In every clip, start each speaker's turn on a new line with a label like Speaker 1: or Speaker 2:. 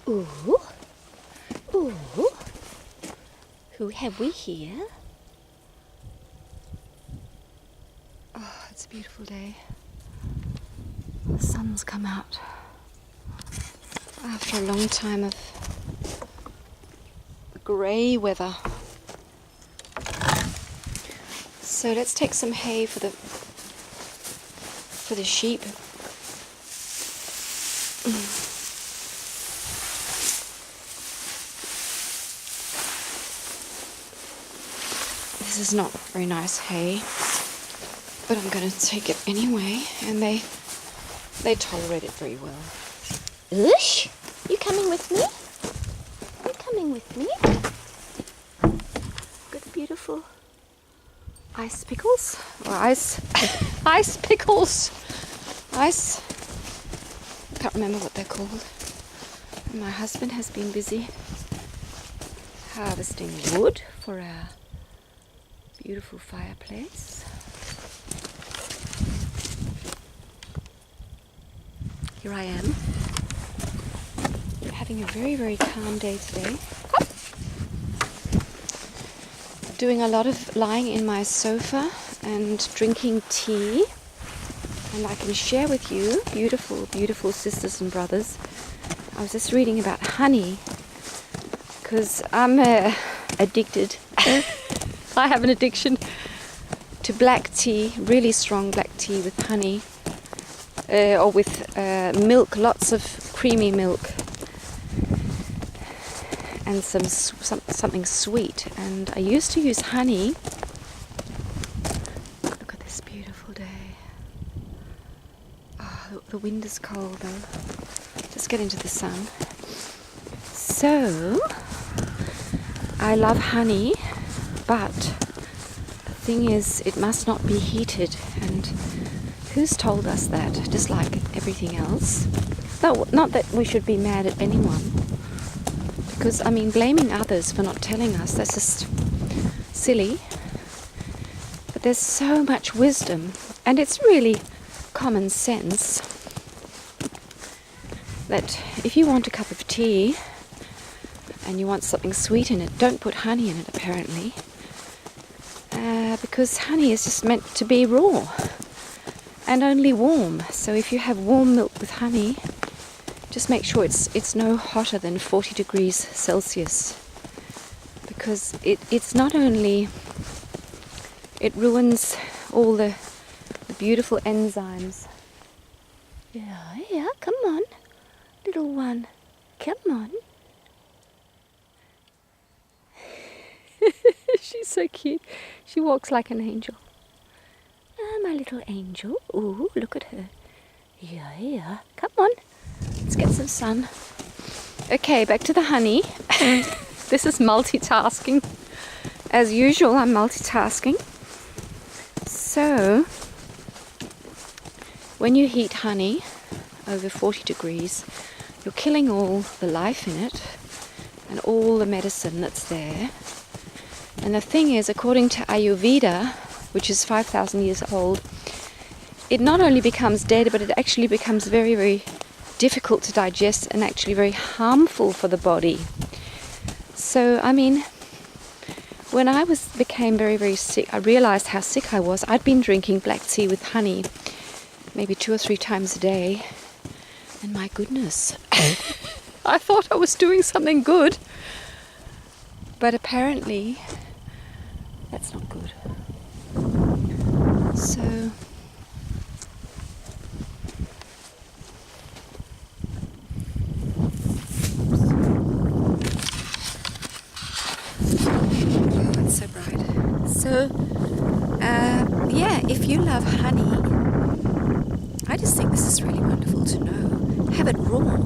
Speaker 1: Ooh. Ooh. Who have we here? Oh, it's a beautiful day. The sun's come out after a long time of grey weather. So let's take some hay for the sheep. This is not very nice hay, but I'm going to take it anyway, and they tolerate it very well. Ush! You coming with me? You coming with me? Got beautiful ice pickles, or ice pickles. I can't remember what they're called. And my husband has been busy harvesting wood for our beautiful fireplace. Here I am, having a very, very calm day today. Doing a lot of lying in my sofa and drinking tea. And I can share with you, beautiful, beautiful sisters and brothers, I was just reading about honey, because I'm addicted. I have an addiction to black tea, really strong black tea with honey, or with milk, lots of creamy milk, and something sweet. And I used to use honey. Look at this beautiful day. Oh, the wind is cold though. Just get into the sun. So I love honey, but the thing is, it must not be heated. And who's told us that? Just like everything else. No, not that we should be mad at anyone. Because, I mean, blaming others for not telling us, that's just silly. But there's so much wisdom, and it's really common sense, that if you want a cup of tea and you want something sweet in it, don't put honey in it, apparently. Because honey is just meant to be raw and only warm. So if you have warm milk with honey, just make sure it's no hotter than 40 degrees Celsius, because it's not only, it ruins all the beautiful enzymes. Yeah, come on, little one, come on. She's so cute. She walks like an angel. Ah, my little angel. Ooh, look at her. Yeah, come on. Let's get some sun. Okay, back to the honey. This is multitasking. As usual, I'm multitasking. So, when you heat honey over 40 degrees, you're killing all the life in it and all the medicine that's there. And the thing is, according to Ayurveda, which is 5,000 years old, it not only becomes dead, but it actually becomes very, very difficult to digest and actually very harmful for the body. So, I mean, when I became very, very sick, I realized how sick I was. I'd been drinking black tea with honey maybe 2 or 3 times a day. And my goodness, I thought I was doing something good. But apparently, that's not good. So, it's so bright. So, yeah, if you love honey, I just think this is really wonderful to know. Have it raw,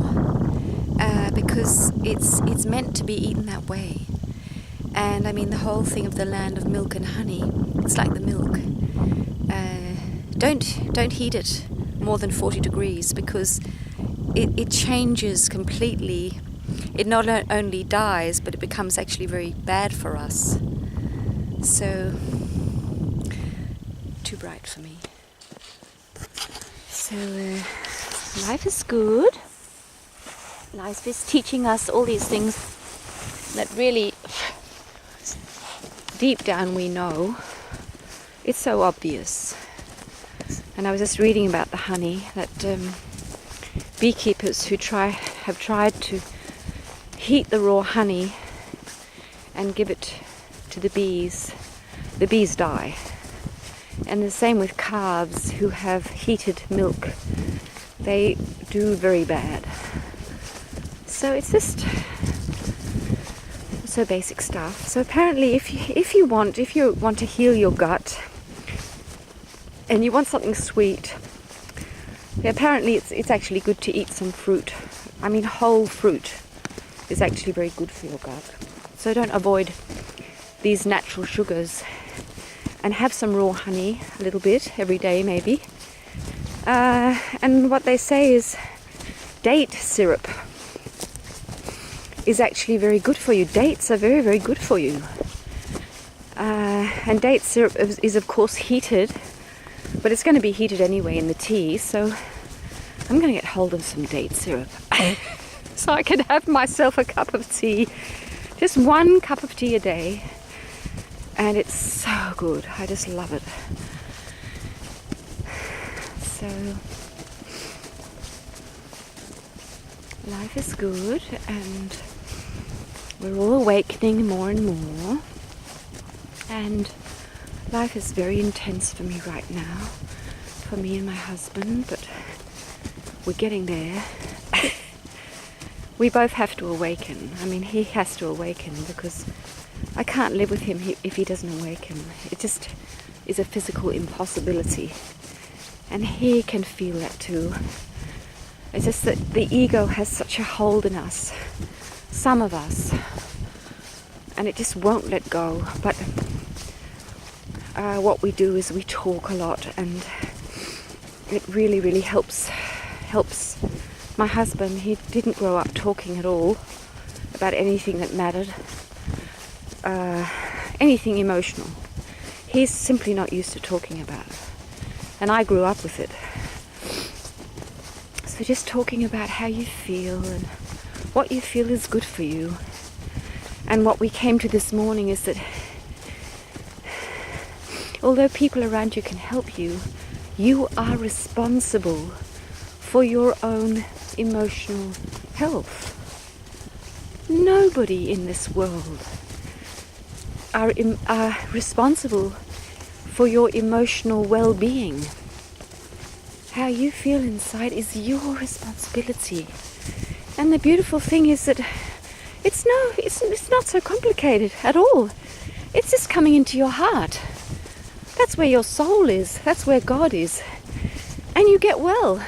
Speaker 1: because it's meant to be eaten that way. And I mean, the whole thing of the land of milk and honey, it's like the milk. Don't heat it more than 40 degrees, because it changes completely. It not only dies, but it becomes actually very bad for us. So, too bright for me. So, life is good. Life is teaching us all these things that really, deep down we know. It's so obvious. And I was just reading about the honey that beekeepers who have tried to heat the raw honey and give it to the bees die. And the same with calves who have heated milk. They do very bad. So it's just so basic stuff. So apparently if you want to heal your gut and you want something sweet, apparently it's actually good to eat some fruit. I mean, whole fruit is actually very good for your gut. So don't avoid these natural sugars and have some raw honey, a little bit every day maybe. And what they say is date syrup is actually very good for you. Dates are very, very good for you. And date syrup is of course heated, but it's going to be heated anyway in the tea, so I'm going to get hold of some date syrup so I can have myself a cup of tea, just 1 cup of tea a day, and it's so good. I just love it. So life is good, and we're all awakening more and more, and life is very intense for me right now, for me and my husband, but we're getting there. We both have to awaken. I mean, he has to awaken because I can't live with him if he doesn't awaken. It just is a physical impossibility, and he can feel that too. It's just that the ego has such a hold in us, some of us, and it just won't let go. But what we do is we talk a lot, and it really, really helps. My husband, he didn't grow up talking at all about anything that mattered, anything emotional. He's simply not used to talking about it, and I grew up with it. So just talking about how you feel and what you feel is good for you. And what we came to this morning is that although people around you can help you, you are responsible for your own emotional health. Nobody in this world are responsible for your emotional well-being. How you feel inside is your responsibility. And the beautiful thing is that it's not so complicated at all. It's just coming into your heart. That's where your soul is. That's where God is. And you get well.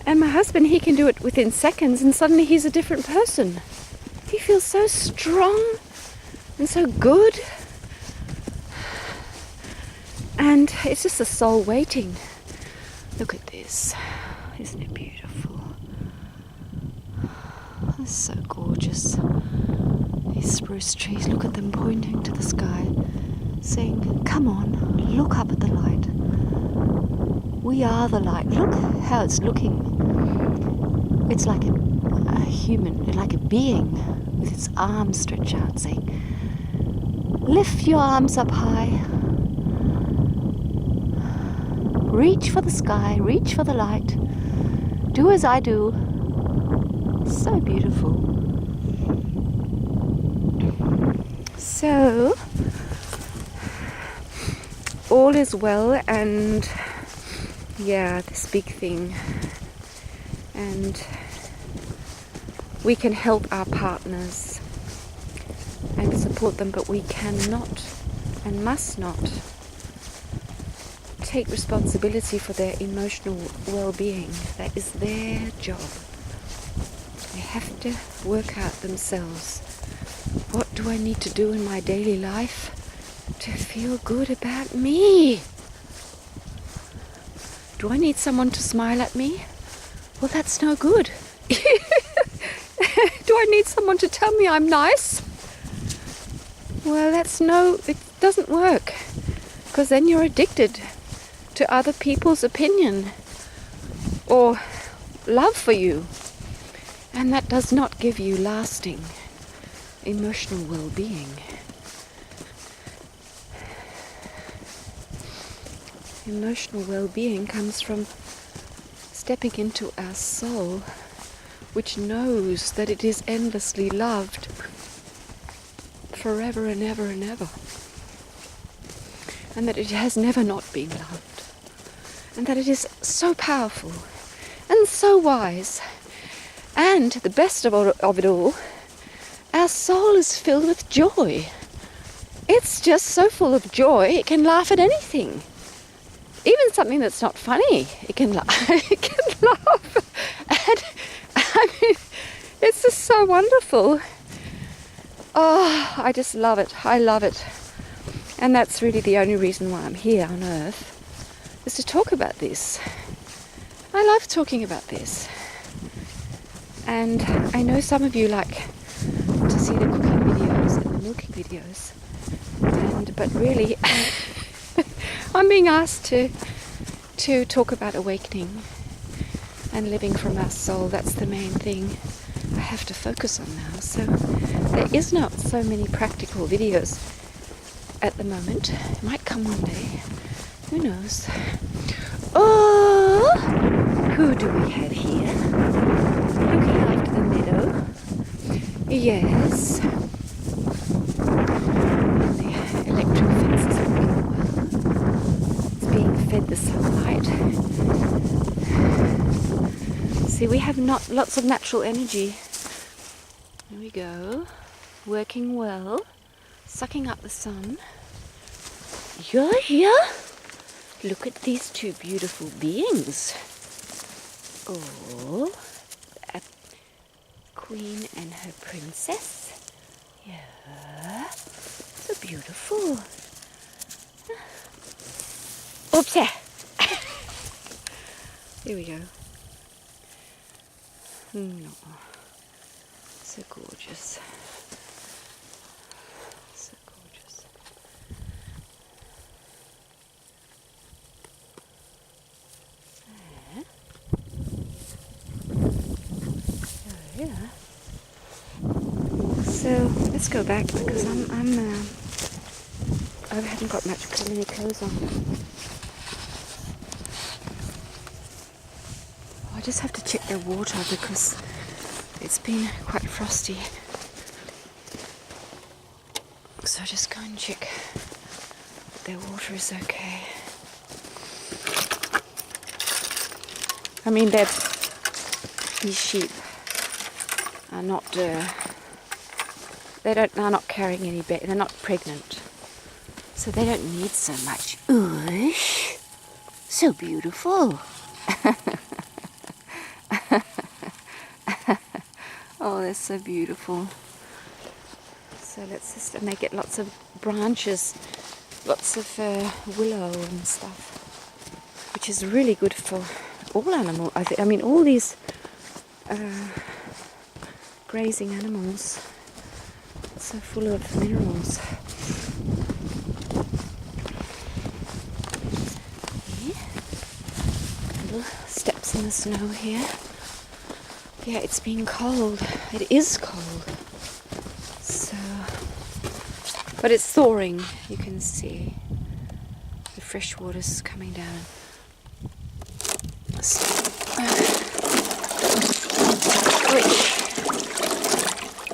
Speaker 1: And my husband, he can do it within seconds, and suddenly he's a different person. He feels so strong and so good. And it's just the soul waiting. Look at this. Isn't it beautiful? It's so gorgeous. These spruce trees, look at them pointing to the sky, saying, come on, look up at the light. We are the light. Look how it's looking. It's like a human, like a being with its arms stretched out, saying, lift your arms up high. Reach for the sky, reach for the light. Do as I do. So beautiful. So, all is well, and yeah, this big thing. And we can help our partners and support them, but we cannot and must not take responsibility for their emotional well-being. That is their job. They have to work out themselves. What do I need to do in my daily life to feel good about me? Do I need someone to smile at me? Well, that's no good. Do I need someone to tell me I'm nice? Well, it doesn't work. Because then you're addicted to other people's opinion or love for you. And that does not give you lasting emotional well-being. Emotional well-being comes from stepping into our soul, which knows that it is endlessly loved forever and ever and ever, and that it has never not been loved, and that it is so powerful and so wise. And the best of it all, our soul is filled with joy. It's just so full of joy, it can laugh at anything. Even something that's not funny, it can laugh. It can laugh. And I mean, it's just so wonderful. Oh, I just love it. I love it. And that's really the only reason why I'm here on Earth, is to talk about this. I love talking about this. And I know some of you like to see the cooking videos and the milking videos. But really, I'm being asked to talk about awakening and living from our soul. That's the main thing I have to focus on now. So there is not so many practical videos at the moment. It might come one day. Who knows? Oh, who do we have here? Looking after the meadow. Yes. And the electric fence is working well. It's being fed the sunlight. See, we have lots of natural energy. There we go. Working well. Sucking up the sun. You're here? Look at these two beautiful beings. Oh, a queen and her princess. Yeah, so beautiful. Oops, yeah. Here we go. No, so gorgeous. So gorgeous. Yeah. So let's go back because I haven't got many clothes on. I just have to check their water because it's been quite frosty. So I'll just go and check that their water is okay. I mean, these sheep are not are not carrying any baby. They're not pregnant, so they don't need so much. Oosh, so beautiful. Oh, they're so beautiful. So let's just, and they get lots of branches, lots of willow and stuff, which is really good for all animals. I mean, all these grazing animals, so full of minerals. Little steps in the snow here. Yeah, it's been cold. It is cold. So, but it's thawing. You can see the fresh water's coming down.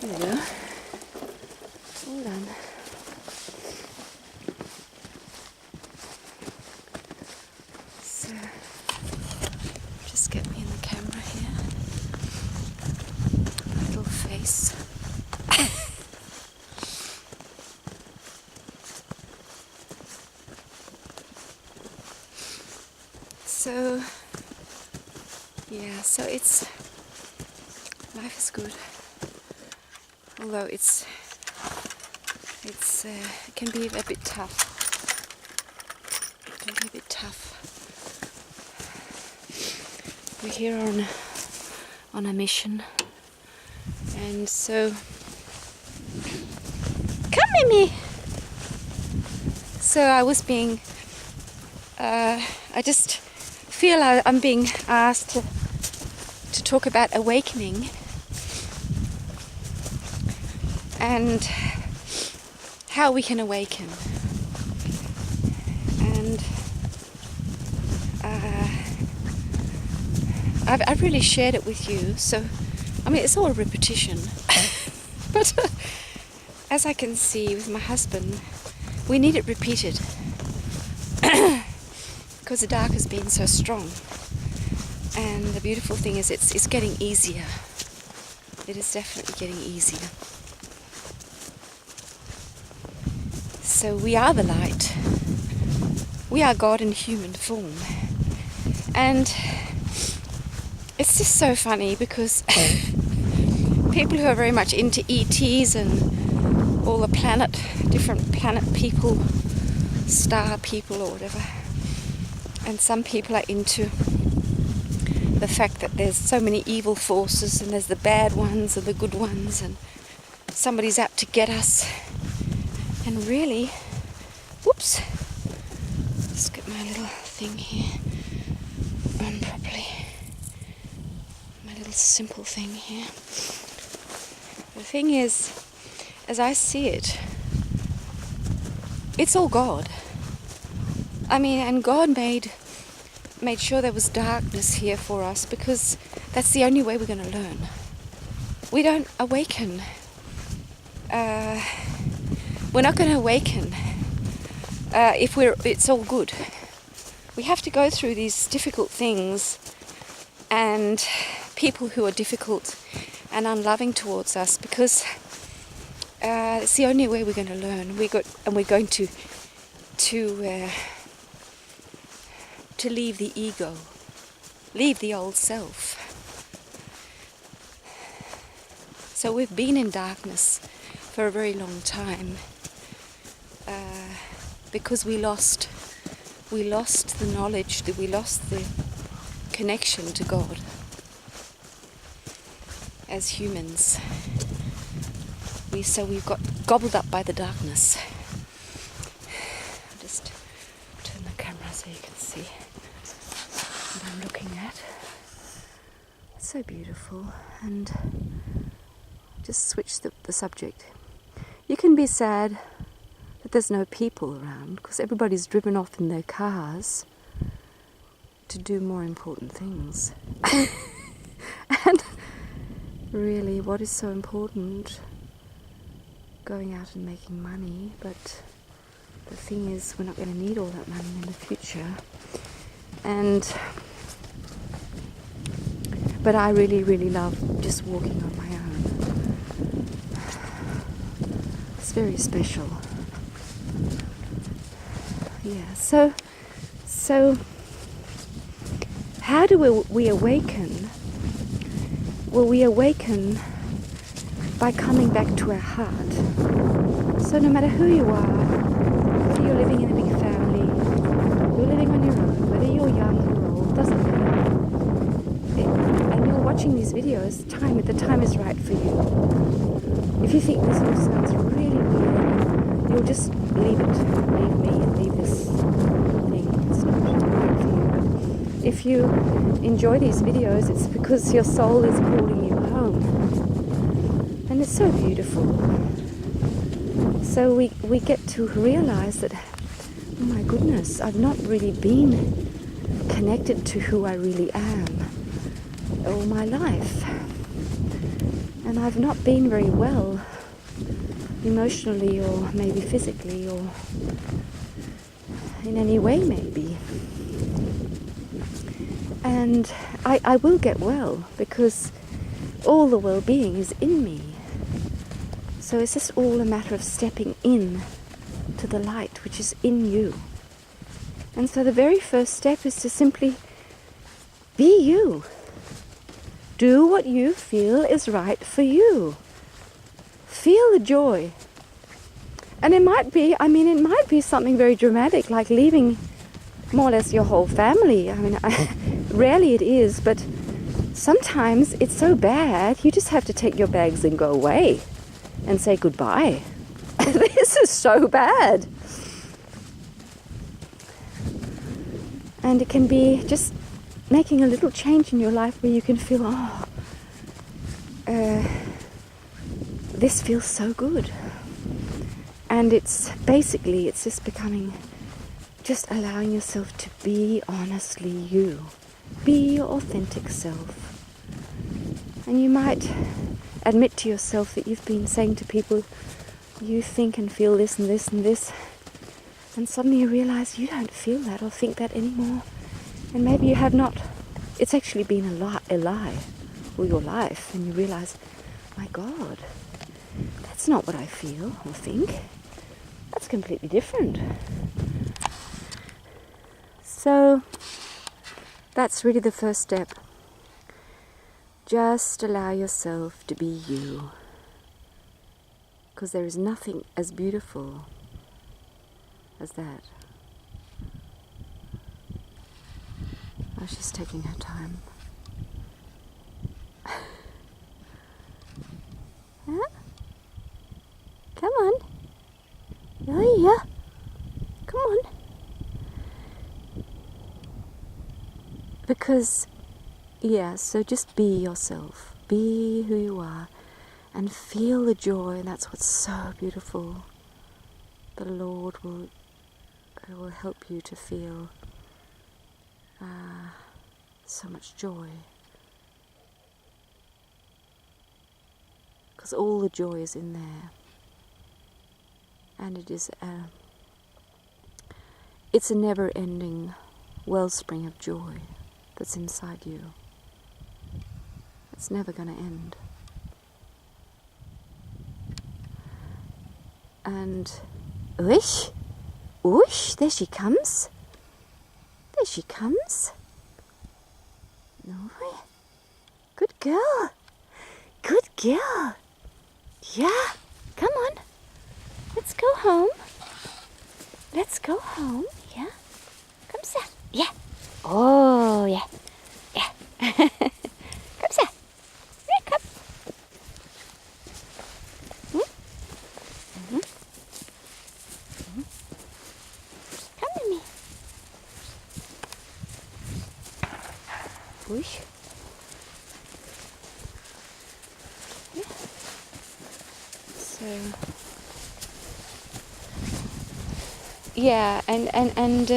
Speaker 1: There we go. All done. So, just get me in the camera here. My little face. So, yeah, so life is good. Although it can be a bit tough. It can be a bit tough. We're here on a mission, and so come Mimi. So I was being. I just feel I'm being asked to talk about awakening, and how we can awaken. And I've really shared it with you, so I mean it's all a repetition. But as I can see with my husband, we need it repeated because the dark has been so strong. And the beautiful thing is it's getting easier. It is definitely getting easier. So we are the light. We are God in human form. And it's just so funny because people who are very much into ETs and all the different planet people, star people or whatever, and some people are into the fact that there's so many evil forces and there's the bad ones and the good ones and somebody's out to get us. And really, whoops, let's get my little thing here on properly. My little simple thing here. The thing is, as I see it, it's all God. I mean, and God made sure there was darkness here for us because that's the only way we're going to learn. We don't awaken. We're not going to awaken if it's all good. We have to go through these difficult things and people who are difficult and unloving towards us because it's the only way we're going to learn. We're going to leave the ego, leave the old self. So we've been in darkness for a very long time because we lost the knowledge, we lost the connection to God as humans. We've got gobbled up by the darkness. I'll just turn the camera so you can see what I'm looking at. It's so beautiful. And just switch the subject. You can be sad that there's no people around because everybody's driven off in their cars to do more important things. And really, what is so important? Going out and making money, but the thing is we're not going to need all that money in the future. But I really, really love just walking on my own. It's very special. Yeah, so how do we awaken? Well, we awaken by coming back to our heart. So no matter who you are, whether you're living in a big family, you're living on your own, whether you're young or old, doesn't matter. And you're watching these videos, the time is right for you. If you think this all sounds really weird, you'll just leave it. Leave me and leave this thing. It's not right for you. But if you enjoy these videos, it's because your soul is calling you home. And it's so beautiful. So we get to realize that, oh my goodness, I've not really been connected to who I really am all my life. And I've not been very well emotionally or maybe physically or in any way maybe. And I will get well because all the well-being is in me. So it's just all a matter of stepping in to the light which is in you. And so the very first step is to simply be you. Do what you feel is right for you. Feel the joy. And it might be something very dramatic, like leaving more or less your whole family. Rarely it is, but sometimes it's so bad, you just have to take your bags and go away and say goodbye. This is so bad. And it can be just making a little this feels so good. And it's just becoming, just allowing yourself to be honestly you. Be your authentic self. And you might admit to yourself that you've been saying to people, you think and feel this and this and this, and suddenly you realize you don't feel that or think that anymore. And maybe you have not, it's actually been a lie all your life, and you realize, my God, that's not what I feel or think. That's completely different. So that's really the first step. Just allow yourself to be you. Because there is nothing as beautiful as that. Oh, she's taking her time. Huh? Come on. Oh yeah. Come on. Because, yeah, so just be yourself. Be who you are. And feel the joy, and that's what's so beautiful. The Lord will help you to feel so much joy. Because all the joy is in there. And it's a never-ending wellspring of joy that's inside you. It's never going to end. And whoosh, whoosh, there she comes. There she comes. No, good girl. Good girl. Yeah, come on. Let's go home. Let's go home. Yeah. Come sir. Yeah. Oh, yeah. Yeah. Come sir. Yeah, come. Come with me. Push. Yeah. So. Yeah, and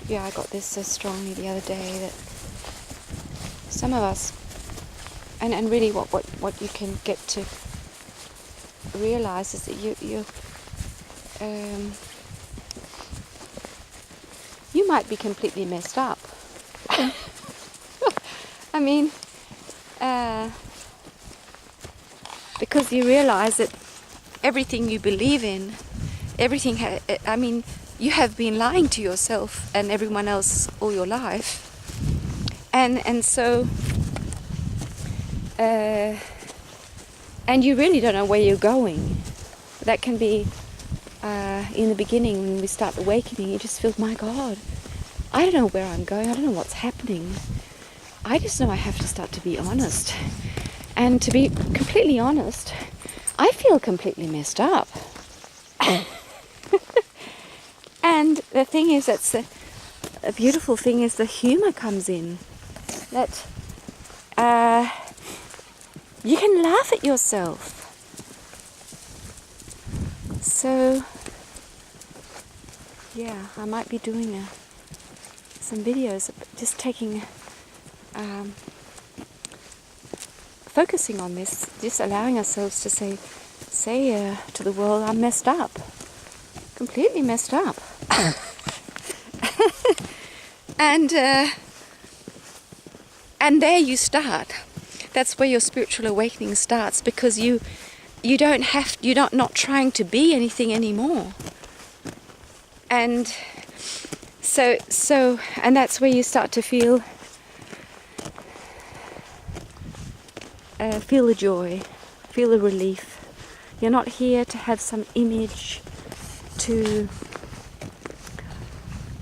Speaker 1: yeah, I got this so strongly the other day that some of us, and really what you can get to realize is that you might be completely messed up. I mean, because you realize that everything you believe in, I mean, you have been lying to yourself and everyone else all your life, and so and you really don't know where you're going. That can be in the beginning when we start awakening. You just feel, my God, I don't know where I'm going. I don't know what's happening. I just know I have to start to be honest. And to be completely honest, I feel completely messed up. And the thing is, that's a beautiful thing is the humor comes in. That you can laugh at yourself. So, yeah, I might be doing some videos, just taking, focusing on this, just allowing ourselves to say to the world, I'm messed up. Completely messed up. And there you start. That's where your spiritual awakening starts, because you're not trying to be anything anymore. And so and that's where you start to feel the joy, feel the relief. You're not here to have some image, to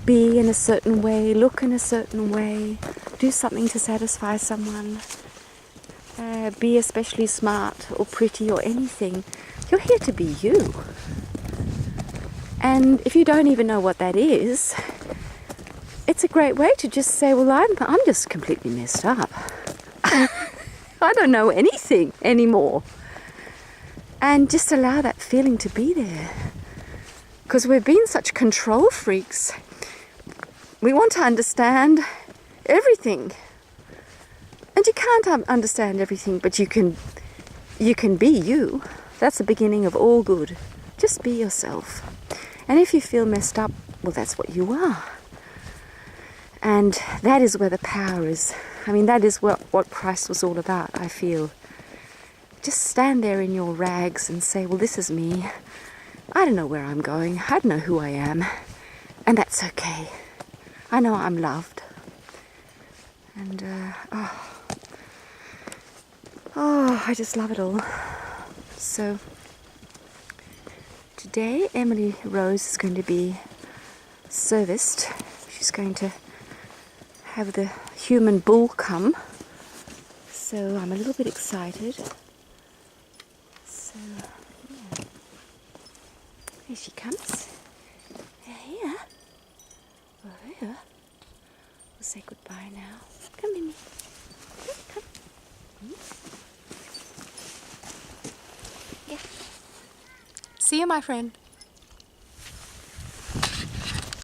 Speaker 1: be in a certain way, look in a certain way, do something to satisfy someone, be especially smart or pretty or anything. You're here to be you. And if you don't even know what that is, it's a great way to just say, well, I'm just completely messed up. I don't know anything anymore. And just allow that feeling to be there. Because we've been such control freaks. We want to understand everything. And you can't understand everything, but you can be you. That's the beginning of all good. Just be yourself. And if you feel messed up, well, that's what you are. And that is where the power is. I mean, that is what Christ was all about, I feel. Just stand there in your rags and say, well, this is me. I don't know where I'm going. I don't know who I am. And that's okay. I know I'm loved. And, I just love it all. So, today Emily Rose is going to be serviced. She's going to have the human bull come. So I'm a little bit excited. So, yeah. Here she comes. Here. Oh, here. We'll say goodbye now. Come, Mimi. Come. Yeah.
Speaker 2: See you, my friend.